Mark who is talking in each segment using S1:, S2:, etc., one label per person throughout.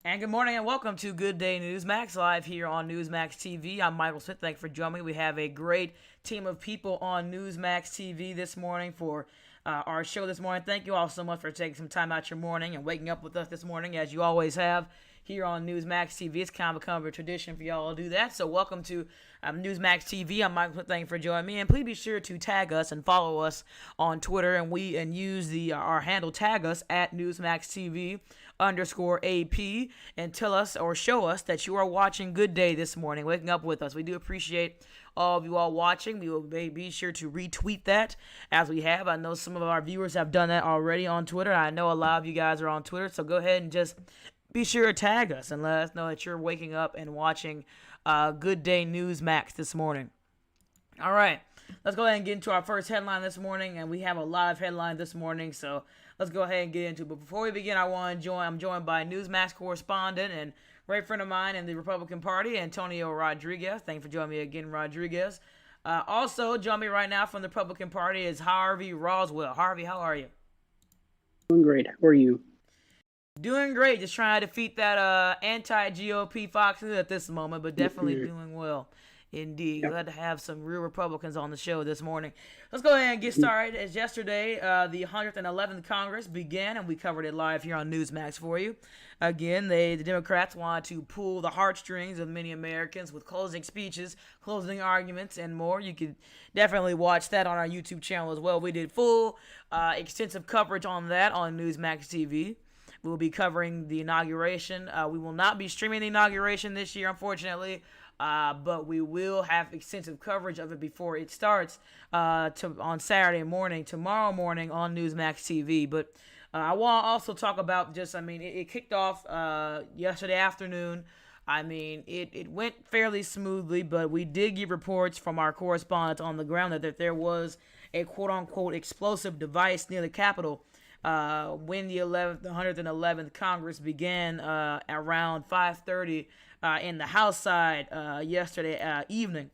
S1: And good morning and welcome to Good Day Newsmax live here on Newsmax TV. I'm Michael Smith. Thanks for joining me. We have a great team of people on Newsmax TV this morning for our show this morning. Thank you all so much for taking some time out your morning and waking up with us this morning, as you always have here on Newsmax TV. It's kind of become a tradition for y'all to do that. So welcome to Newsmax TV. I'm Michael Smith. Thank you for joining me, and please be sure to tag us and follow us on Twitter, and use the our handle, tag us at Newsmax TV underscore AP, and tell us or show us that you are watching Good Day this morning, waking up with us. We do appreciate all of you all watching. We will be sure to retweet that as we have. I know some of our viewers have done that already on Twitter. I know a lot of you guys are on Twitter, so go ahead and just be sure to tag us and let us know that you're waking up and watching Good Day Newsmax this morning. All right, let's go ahead and get into our first headline this morning, and we have a lot of headlines this morning, so let's go ahead and get into it. But before we begin, I'm joined by Newsmax correspondent and great friend of mine in the Republican Party, Antonio Rodriguez. Thanks for joining me again, Rodriguez. Also, joining me right now from the Republican Party is Harvey Roswell. Harvey, how are you?
S2: Doing great. How are you?
S1: Doing great. Just trying to defeat that anti-GOP Fox News at this moment, but definitely
S2: Mm-mm.
S1: doing well. Indeed.
S2: Yeah.
S1: Glad to have some real Republicans on the show this morning. Let's go ahead and get started. As yesterday, the 111th Congress began, and we covered it live here on Newsmax for you. Again, the Democrats wanted to pull the heartstrings of many Americans with closing speeches, closing arguments, and more. You could definitely watch that on our YouTube channel as well. We did full, extensive coverage on that on Newsmax TV. We will be covering the inauguration. We will not be streaming the inauguration this year, unfortunately, but we will have extensive coverage of it before it starts on Saturday morning, tomorrow morning on Newsmax TV. But I want to also talk about it kicked off yesterday afternoon. It went fairly smoothly, but we did get reports from our correspondents on the ground that there was a quote-unquote explosive device near the Capitol when the 111th Congress began around 5:30 in the House side yesterday evening.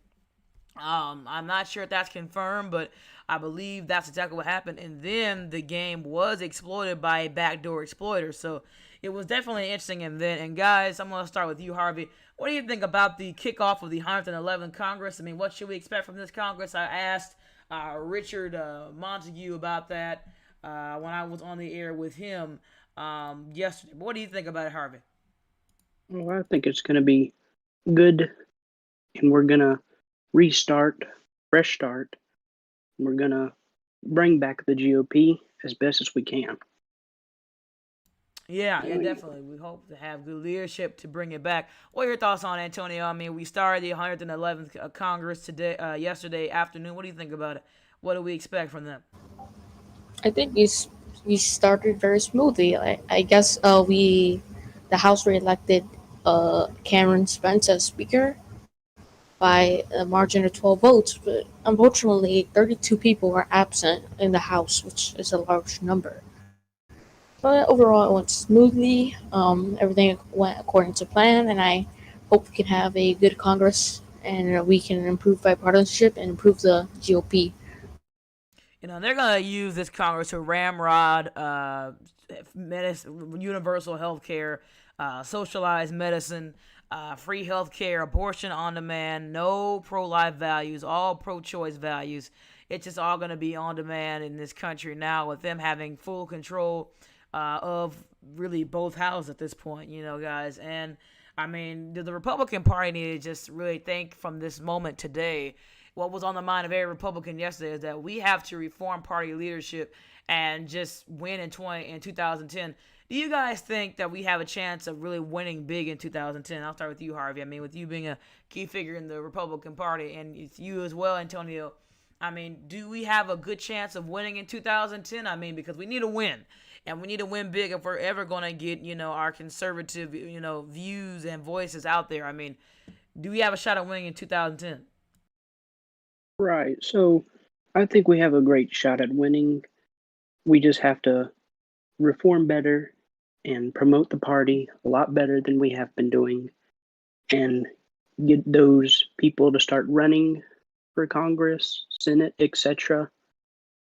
S1: I'm not sure if that's confirmed, but I believe that's exactly what happened. And then the game was exploited by a backdoor exploiter. So it was definitely an interesting event. And guys, I'm going to start with you, Harvey. What do you think about the kickoff of the 111th Congress? I mean, what should we expect from this Congress? I asked Richard Montague about that when I was on the air with him yesterday. What do you think about it, Harvey?
S2: Well, I think it's going to be good, and we're going to restart, fresh start. We're going to bring back the GOP as best as we can.
S1: Yeah, definitely. We hope to have good leadership to bring it back. What are your thoughts on it, Antonio? I mean, we started the 111th Congress yesterday afternoon. What do you think about it? What do we expect from them?
S3: I think we started very smoothly. I guess the House reelected Cameron Spence as Speaker by a margin of 12 votes, but unfortunately, 32 people were absent in the House, which is a large number. But overall, it went smoothly. Everything went according to plan, and I hope we can have a good Congress and we can improve bipartisanship and improve the GOP.
S1: They're gonna use this Congress to ramrod universal health care, socialized medicine, free health care, abortion on demand, no pro-life values, all pro-choice values. It's just all gonna be on demand in this country now, with them having full control of really both houses at this point, guys. And I mean, the Republican Party need to just really think from this moment today. What was on the mind of every Republican yesterday is that we have to reform party leadership and just win in 2010. Do you guys think that we have a chance of really winning big in 2010? I'll start with you, Harvey. I mean, with you being a key figure in the Republican Party, and it's you as well, Antonio. I mean, do we have a good chance of winning in 2010? I mean, because we need to win. And we need to win big if we're ever going to get, our conservative, views and voices out there. I mean, do we have a shot at winning in 2010?
S2: Right. So I think we have a great shot at winning. We just have to reform better and promote the party a lot better than we have been doing, and get those people to start running for Congress, Senate, etc.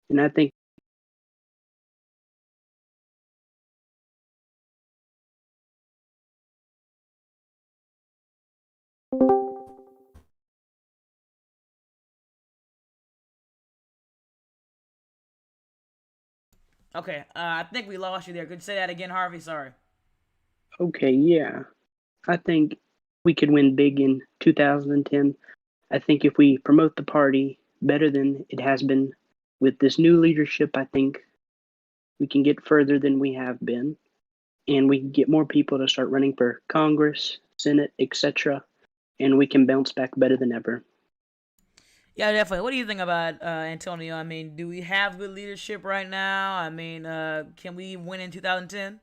S2: And I think
S1: Okay, I think we lost you there. Could you say that again, Harvey? Sorry.
S2: Okay, yeah. I think we could win big in 2010. I think if we promote the party better than it has been with this new leadership, I think we can get further than we have been. And we can get more people to start running for Congress, Senate, etc. And we can bounce back better than ever.
S1: Yeah, definitely. What do you think about Antonio? I mean, do we have good leadership right now? I mean, can we win in 2010?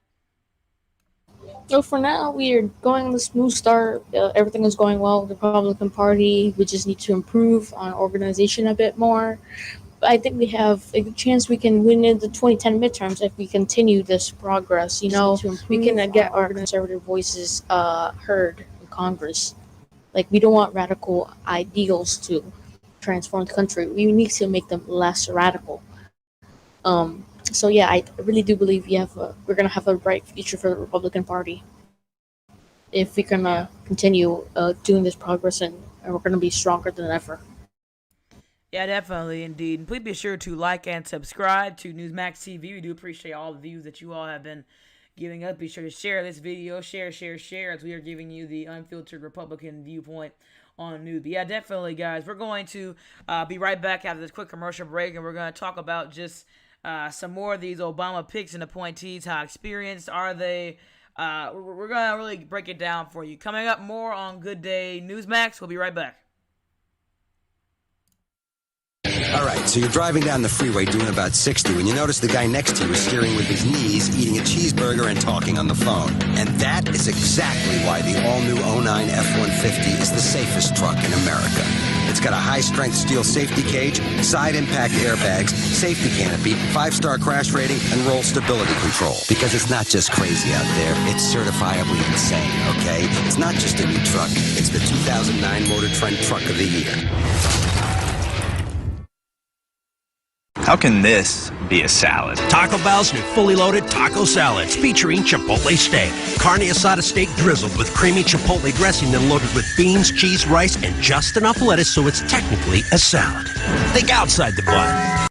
S3: So for now, we are going on a smooth start. Everything is going well with the Republican Party. We just need to improve on organization a bit more. But I think we have a good chance we can win in the 2010 midterms if we continue this progress. We can get our conservative voices heard in Congress. Like, we don't want radical ideals to transform the country. We need to make them less radical. So yeah, I really do believe we're gonna have a bright future for the Republican Party if we're gonna continue doing this progress, and we're gonna be stronger than ever.
S1: Yeah, definitely, indeed. And please be sure to like and subscribe to Newsmax TV. We do appreciate all the views that you all have been giving us. Be sure to share this video. Share, as we are giving you the unfiltered Republican viewpoint on news. But yeah, definitely, guys. We're going to be right back after this quick commercial break, and we're going to talk about just some more of these Obama picks and appointees. How experienced are they? We're going to really break it down for you. Coming up more on Good Day Newsmax. We'll be right back.
S4: All right, so you're driving down the freeway doing about 60 when you notice the guy next to you is steering with his knees, eating a cheeseburger, and talking on the phone. And that is exactly why the all-new 09 F-150 is the safest truck in America. It's got a high-strength steel safety cage, side impact airbags, safety canopy, 5-star crash rating, and roll stability control. Because it's not just crazy out there, it's certifiably insane, okay? It's not just a new truck, it's the 2009 Motor Trend Truck of the Year.
S5: How can this be a salad?
S6: Taco Bell's new fully loaded taco salads featuring Chipotle steak. Carne asada steak drizzled with creamy Chipotle dressing, then loaded with beans, cheese, rice, and just enough lettuce so it's technically a salad. Think outside the bun.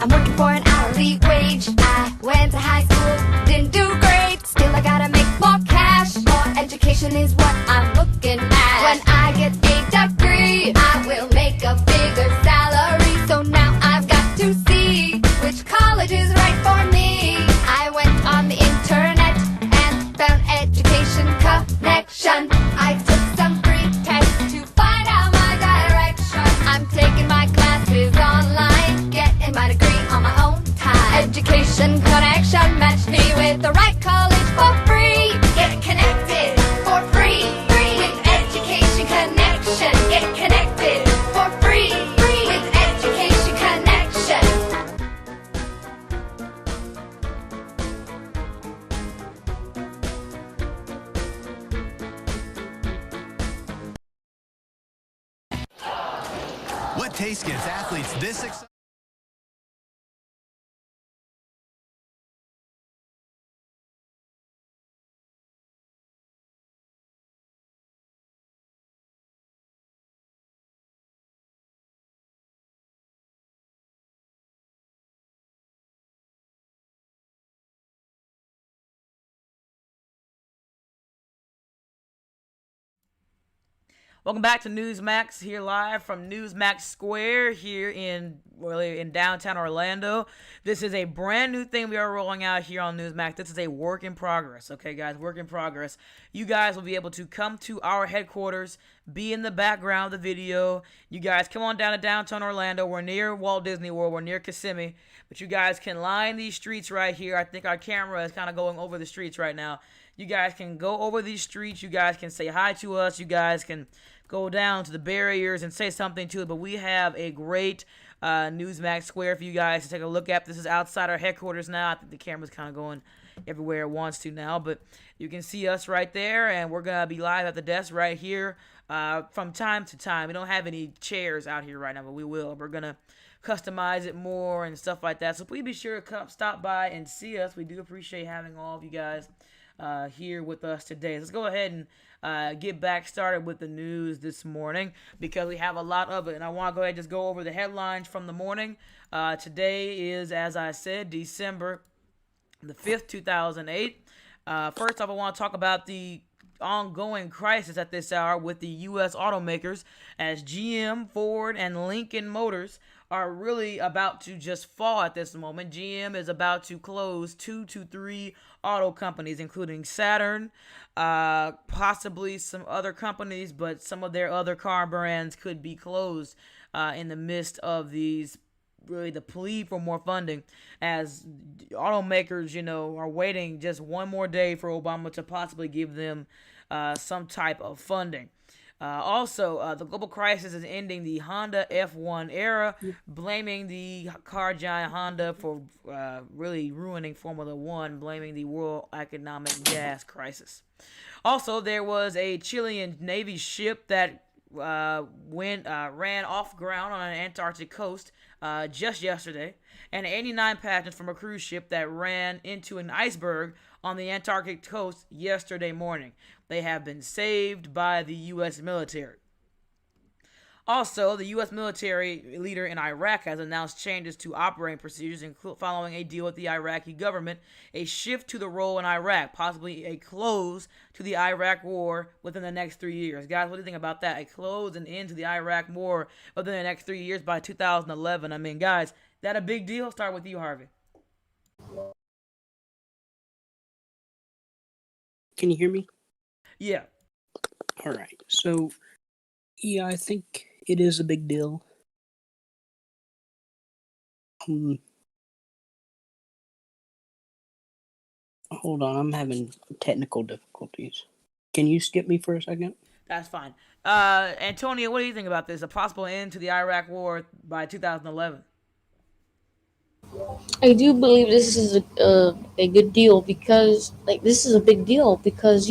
S7: I'm working for an hourly wage. I went to high school, didn't do great. Still I gotta make more cash. More education is what I'm looking at. When I get a degree, I will make a bigger salary. So now I've got to see which college is right for me. I went on the internet and found Education Connection. I took some free tests to find out my direction. I'm taking my classes online, getting my degree on my own time. Education Connection matched me with the right college for free. Get connected for free, free with Education Connection. Get connected for free, free with Education Connection.
S6: What taste gives athletes this exciting?
S1: Welcome back to Newsmax, here live from Newsmax Square here in downtown Orlando. This is a brand new thing we are rolling out here on Newsmax. This is a work in progress, okay, guys? Work in progress. You guys will be able to come to our headquarters, be in the background of the video. You guys come on down to downtown Orlando. We're near Walt Disney World. We're near Kissimmee. But you guys can line these streets right here. I think our camera is kind of going over the streets right now. You guys can go over these streets. You guys can say hi to us. You guys can go down to the barriers and say something to it. But we have a great Newsmax Square for you guys to take a look at. This is outside our headquarters now. I think the camera's kind of going everywhere it wants to now. But you can see us right there. And we're going to be live at the desk right here from time to time. We don't have any chairs out here right now, but we will. We're going to customize it more and stuff like that. So please be sure to stop by and see us. We do appreciate having all of you guys here with us today. Let's go ahead and get back started with the news this morning because we have a lot of it. And I want to go ahead and just go over the headlines from the morning. Today is, as I said, December the 5th, 2008. First off, I want to talk about the ongoing crisis at this hour with the U.S. automakers as GM, Ford, and Lincoln Motors are really about to just fall at this moment. GM is about to close 2 to 3 auto companies, including Saturn, possibly some other companies, but some of their other car brands could be closed in the midst of these really the plea for more funding as automakers, are waiting just one more day for Obama to possibly give them some type of funding. Also, the global crisis is ending the Honda F1 era, blaming the car giant Honda for really ruining Formula One, blaming the world economic gas crisis. Also, there was a Chilean Navy ship that ran off ground on an Antarctic coast just yesterday, and 89 passengers from a cruise ship that ran into an iceberg on the Antarctic coast yesterday morning. They have been saved by the U.S. military. Also, the U.S. military leader in Iraq has announced changes to operating procedures, following a deal with the Iraqi government, a shift to the role in Iraq, possibly a close to the Iraq war within the next 3 years. Guys, what do you think about that? A close and end to the Iraq war within the next 3 years by 2011. I mean, guys, that a big deal? Start with you, Harvey.
S2: Can you hear me?
S1: Yeah.
S2: All right. So, yeah, I think it is a big deal. Hold on, I'm having technical difficulties. Can you skip me for a second?
S1: That's fine. Antonio, what do you think about this? A possible end to the Iraq war by 2011?
S3: I do believe this is a good deal because, like, this is a big deal because,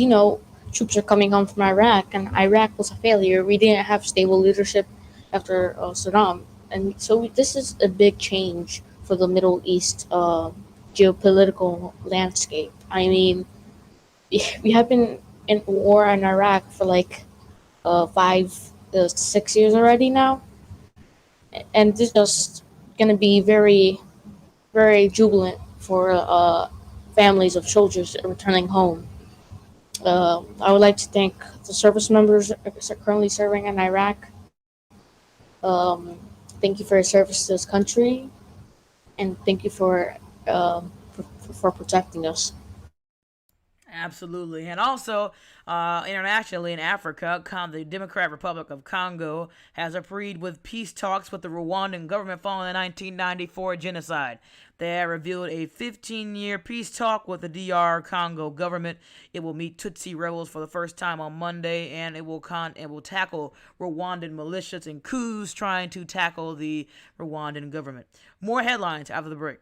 S3: troops are coming home from Iraq and Iraq was a failure. We didn't have stable leadership after Saddam. And so this is a big change for the Middle East geopolitical landscape. I mean, we have been in war in Iraq for like 6 years already now. And this is just going to be very very jubilant for families of soldiers returning home. I would like to thank the service members currently serving in Iraq. Um, Thank you for your service to this country, and thank you for protecting us.
S1: Absolutely. And also, internationally in Africa, the Democratic Republic of Congo has agreed with peace talks with the Rwandan government following the 1994 genocide. They have revealed a 15-year peace talk with the DR Congo government. It will meet Tutsi rebels for the first time on Monday, and it will tackle Rwandan militias and coups trying to tackle the Rwandan government. More headlines after the break.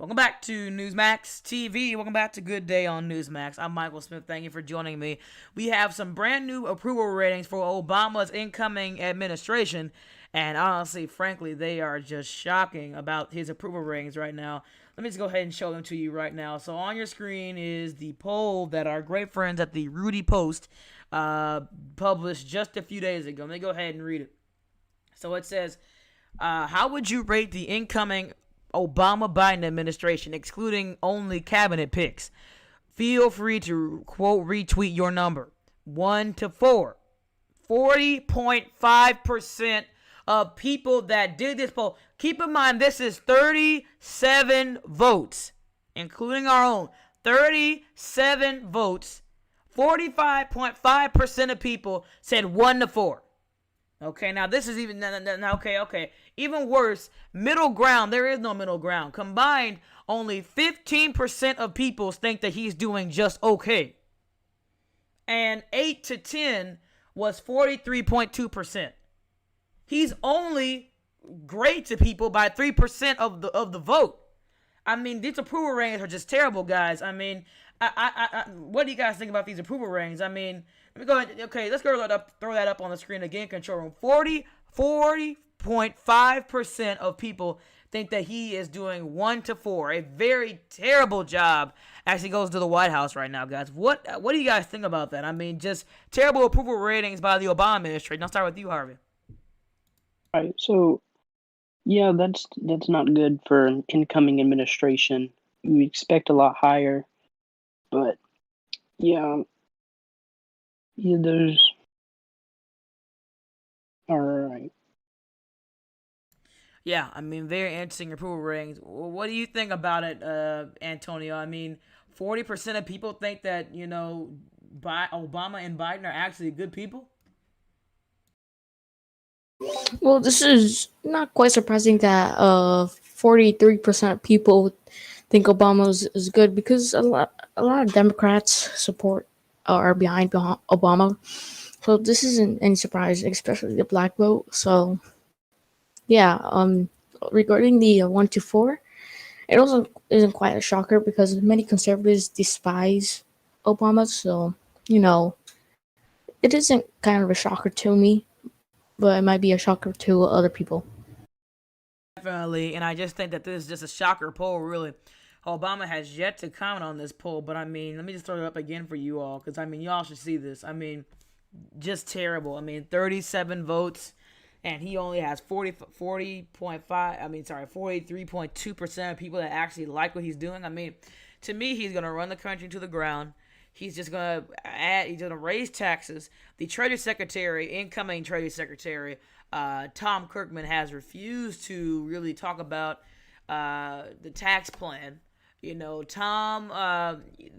S1: Welcome back to Newsmax TV. Welcome back to Good Day on Newsmax. I'm Michael Smith. Thank you for joining me. We have some brand new approval ratings for Obama's incoming administration. And honestly, frankly, they are just shocking about his approval ratings right now. Let me just go ahead and show them to you right now. So on your screen is the poll that our great friends at the Rudy Post published just a few days ago. Let me go ahead and read it. So it says, how would you rate the incoming Obama-Biden administration, excluding only cabinet picks? Feel free to, quote, retweet your number. 1 to 4. 40.5% of people that did this poll. Keep in mind, this is 37 votes, including our own. 37 votes. 45.5% of people said 1 to 4. Okay, now this is even, okay. Even worse, middle ground. There is no middle ground. Combined, only 15% of people think that he's doing just okay. And 8 to 10 was 43.2%. He's only great to people by 3% of the vote. I mean, these approval ratings are just terrible, guys. I mean, what do you guys think about these approval ratings? I mean, let me go ahead. Okay, let's go throw that up on the screen again. Control room. 40.5% of people think that he is doing 1 to 4. A very terrible job as he goes to the White House right now, guys. What do you guys think about that? I mean, just terrible approval ratings by the Obama administration. I'll start with you, Harvey.
S2: All right, so yeah, that's not good for an incoming administration. We expect a lot higher, but yeah, there's all right.
S1: Yeah, I mean, very interesting approval ratings. What do you think about it, Antonio? I mean, 40% of people think that, Obama and Biden are actually good people?
S3: Well, this is not quite surprising that 43% of people think Obama is good, because a lot of Democrats support are behind Obama. So this isn't any surprise, especially the black vote. So yeah, regarding the 1 to 4, it also isn't quite a shocker because many conservatives despise Obama. So it isn't kind of a shocker to me, but it might be a shocker to other people.
S1: Definitely, and I just think that this is just a shocker poll, really. Obama has yet to comment on this poll, but I mean, let me just throw it up again for you all, because I mean, y'all should see this. I mean, just terrible. I mean, 37 votes, and he only has 43.2% of people that actually like what he's doing. I mean, to me, he's going to run the country to the ground. He's just going to raise taxes. The incoming Treasury Secretary, Tom Kirkman, has refused to really talk about the tax plan. Tom,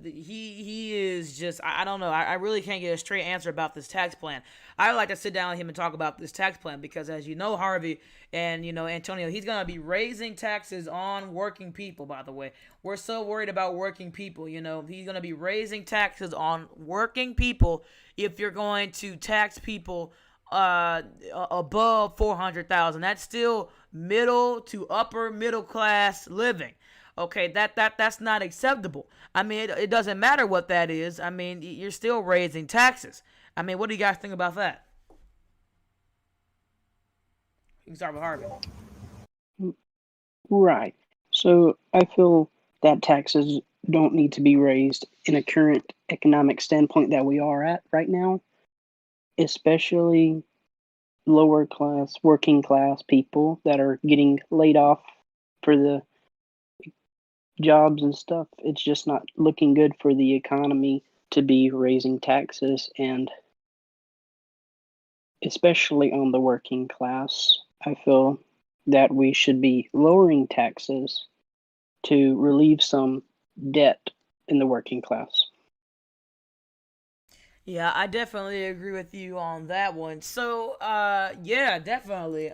S1: he is just, I don't know. I really can't get a straight answer about this tax plan. I would like to sit down with him and talk about this tax plan, because as you know, Harvey and, Antonio, he's going to be raising taxes on working people, by the way. We're so worried about working people, he's going to be raising taxes on working people if you're going to tax people above $400,000. That's still middle to upper middle class living. Okay, that's not acceptable. I mean, it doesn't matter what that is. I mean, you're still raising taxes. I mean, what do you guys think about that? You can start with Harvey.
S2: Right. So I feel that taxes don't need to be raised in a current economic standpoint that we are at right now, especially lower class, working class people that are getting laid off for the jobs and stuff. It's just not looking good for the economy to be raising taxes, and especially on the working class. I feel that we should be lowering taxes to relieve some debt in the working class.
S1: Yeah, I definitely agree with you on that one. So, yeah, definitely.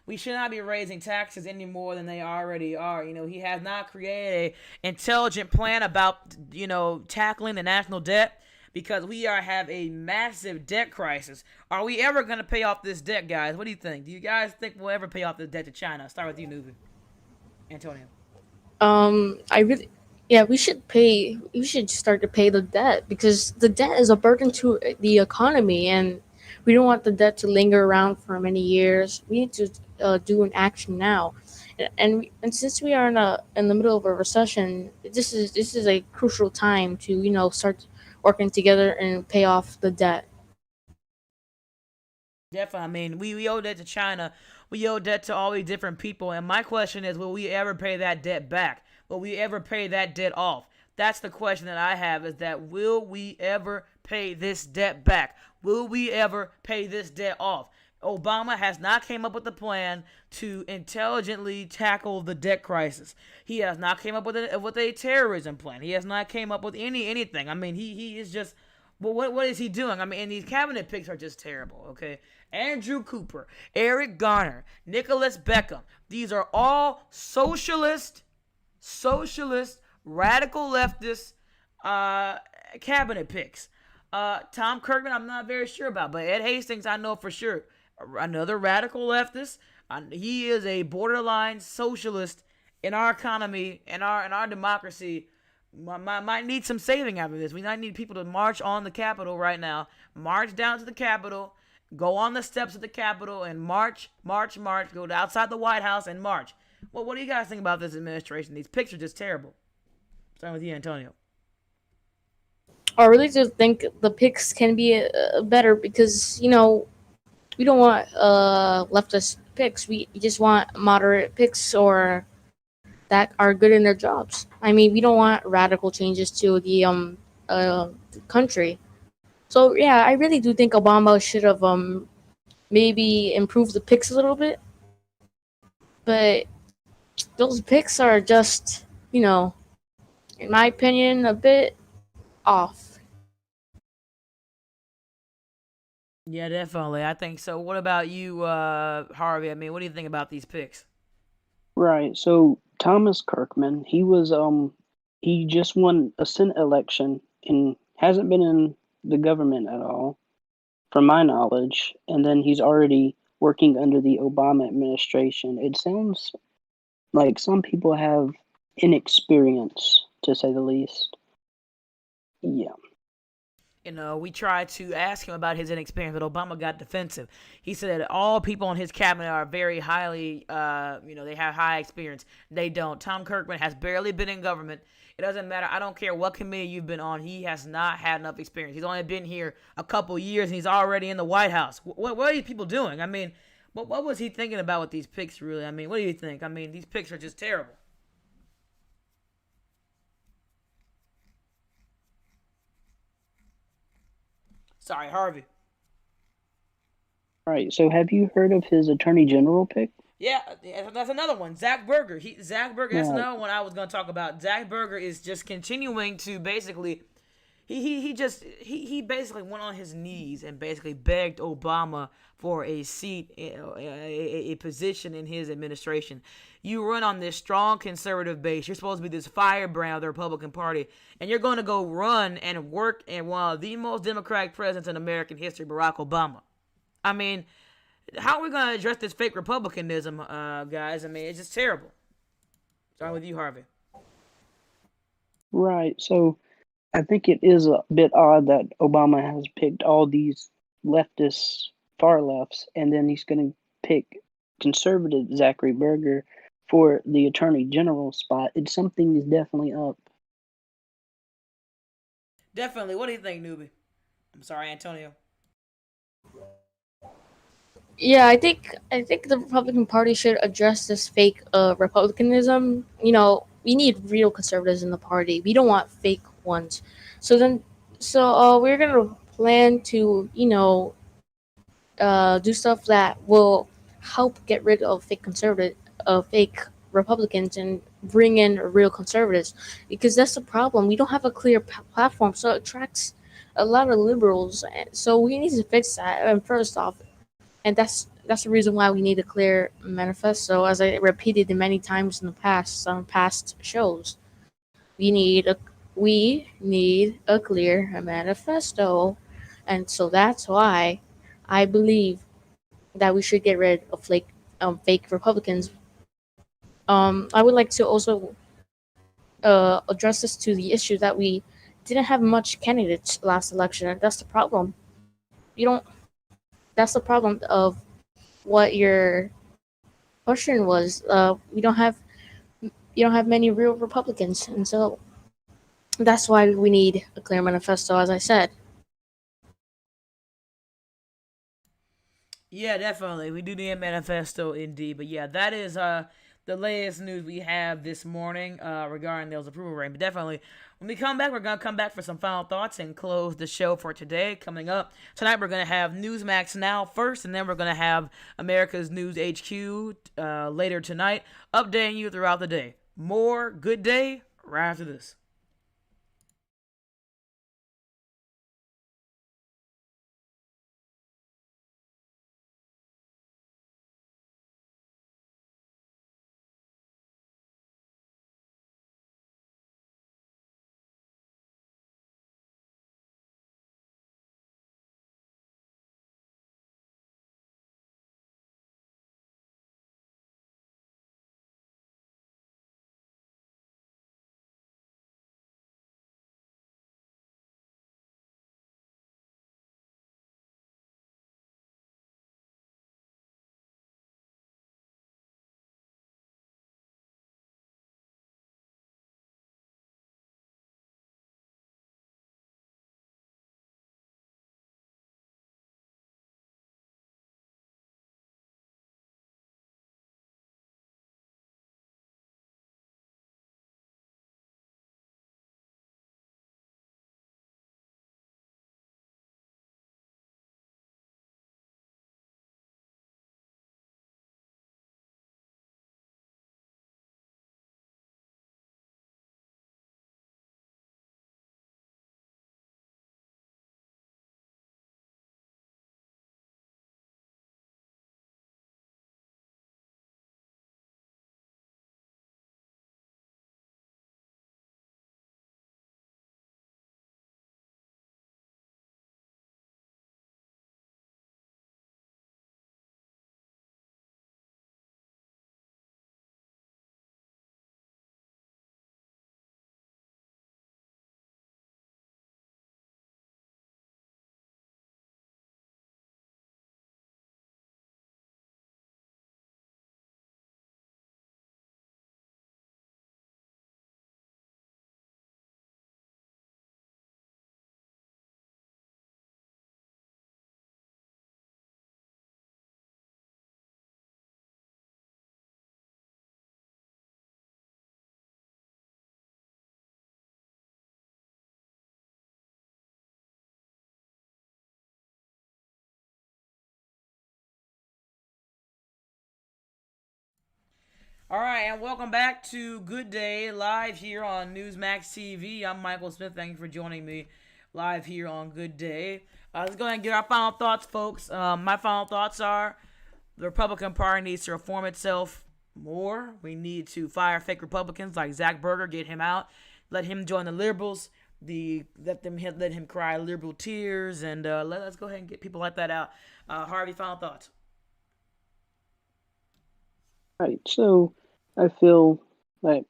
S1: We should not be raising taxes any more than they already are. He has not created an intelligent plan about, tackling the national debt, because we have a massive debt crisis. Are we ever going to pay off this debt, guys? What do you think? Do you guys think we'll ever pay off this debt to China? I'll start with you, Nuvi. Antonio.
S3: I really, yeah, we should pay. We should start to pay the debt because the debt is a burden to the economy, and we don't want the debt to linger around for many years. We need to do an action now, and since we are in the middle of a recession, this is a crucial time to start working together and pay off the debt.
S1: Definitely. I mean, we owe debt to China. We owe debt to all these different people. And my question is, will we ever pay that debt back? Will we ever pay that debt off? That's the question that I have is that will we ever pay this debt back? Will we ever pay this debt off? Obama has not came up with a plan to intelligently tackle the debt crisis. He has not came up with a terrorism plan. He has not came up with anything. I mean, he is just well, what is he doing? I mean, and these cabinet picks are just terrible. Okay, Andrew Cooper, Eric Garner, Nicholas Beckham. These are all socialist, radical leftist cabinet picks. Tom Kirkman, I'm not very sure about, but Ed Hastings, I know for sure. Another radical leftist. He is a borderline socialist in our economy, in our democracy. Might need some saving after this. We might need people to march on the Capitol right now. March down to the Capitol. Go on the steps of the Capitol and march. Go outside the White House and march. Well, what do you guys think about this administration? These picks are just terrible. Starting with you, Antonio.
S3: I really do think the picks can be better because we don't want leftist picks. We just want moderate picks or that are good in their jobs. I mean, we don't want radical changes to the country. So yeah, I really do think Obama should have maybe improved the picks a little bit, but those picks are just in my opinion, a bit off.
S1: Yeah, definitely. I think so. What about you, Harvey? I mean, what do you think about these picks?
S2: Right. So Thomas Kirkman, he just won a Senate election and hasn't been in the government at all, from my knowledge. And then he's already working under the Obama administration. It sounds like some people have inexperience, to say the least. Yeah.
S1: We tried to ask him about his inexperience, but Obama got defensive. He said that all people in his cabinet are very highly, they have high experience. They don't. Tom Kirkman has barely been in government. It doesn't matter. I don't care what committee you've been on. He has not had enough experience. He's only been here a couple years, and he's already in the White House. What are these people doing? I mean, what was he thinking about with these picks, really? I mean, what do you think? I mean, these picks are just terrible. Sorry, Harvey.
S2: Right. So have you heard of his attorney general pick?
S1: Yeah, that's another one. Zach Berger. Zach Berger. That's
S2: Right.
S1: another one I was going to talk about. Zach Berger is just continuing to basically. He basically went on his knees and basically begged Obama for a seat, a position in his administration. You run on this strong conservative base. You're supposed to be this firebrand of the Republican Party, and you're going to go run and work in one of the most democratic presidents in American history, Barack Obama. I mean, how are we going to address this fake republicanism, guys? I mean, it's just terrible. Starting with you, Harvey.
S2: Right. So I think it is a bit odd that Obama has picked all these leftists, far lefts, and then he's going to pick conservative Zachary Berger for the attorney general spot. It's something is definitely up.
S1: Definitely. What do you think, newbie? I'm sorry, Antonio.
S3: Yeah, I think the Republican Party should address this fake republicanism. We need real conservatives in the party. We don't want fake ones. So then, we're gonna plan to do stuff that will help get rid of fake Republicans and bring in real conservatives. Because that's the problem. We don't have a clear platform, so it attracts a lot of liberals. So we need to fix that. And first off, and that's the reason why we need a clear manifesto. As I repeated it many times in the past on past shows, we need a clear manifesto, and so that's why I believe that we should get rid of fake Republicans. I would like to also addresses to the issue that we didn't have much candidates last election, and that's the problem. You don't. That's the problem of what your question was. We don't have you don't have many real Republicans, and so that's why we need a clear manifesto, as I said.
S1: Yeah, definitely. We do need a manifesto indeed. But yeah, that is the latest news we have this morning regarding those approval rating. But definitely, when we come back, we're gonna come back for some final thoughts and close the show for today. Coming up tonight, we're gonna have Newsmax now first, and then we're gonna have America's News HQ later tonight, updating you throughout the day. More good day right after this. All right, and welcome back to Good Day live here on Newsmax TV. I'm Michael Smith. Thank you for joining me live here on Good Day. Let's go ahead and get our final thoughts, folks. My final thoughts are the Republican Party needs to reform itself more. We need to fire fake Republicans like Zach Berger, get him out, let him join the liberals. Let him cry liberal tears, and let's go ahead and get people like that out. Harvey, final thoughts.
S2: Right. So I feel like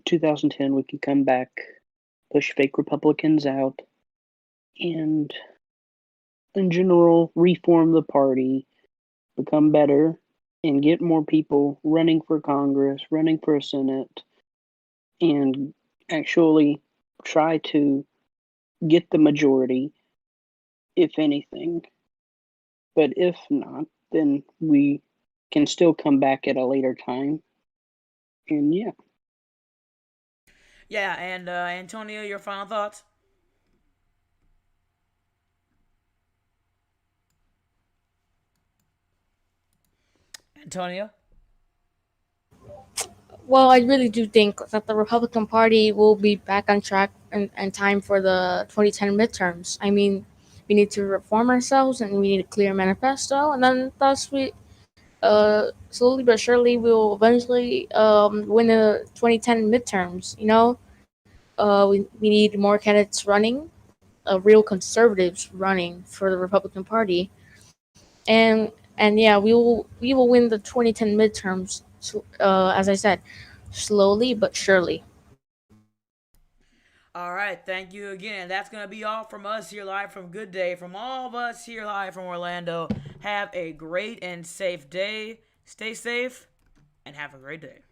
S2: 2010 we can come back, push fake Republicans out, and in general reform the party, become better, and get more people running for Congress, running for a Senate, and actually try to get the majority, if anything. But if not, then we can still come back at a later time. And yeah.
S1: Yeah, and Antonio, your final thoughts? Antonio?
S3: Well, I really do think that the Republican Party will be back on track in time for the 2010 midterms. I mean, we need to reform ourselves and we need a clear manifesto, and then thus slowly but surely, we will eventually win the 2010 midterms. We need more candidates running, real conservatives running for the Republican Party, and yeah, we will win the 2010 midterms. As I said, slowly but surely.
S1: All right, thank you again. That's going to be all from us here live from Good Day. From all of us here live from Orlando, have a great and safe day. Stay safe and have a great day.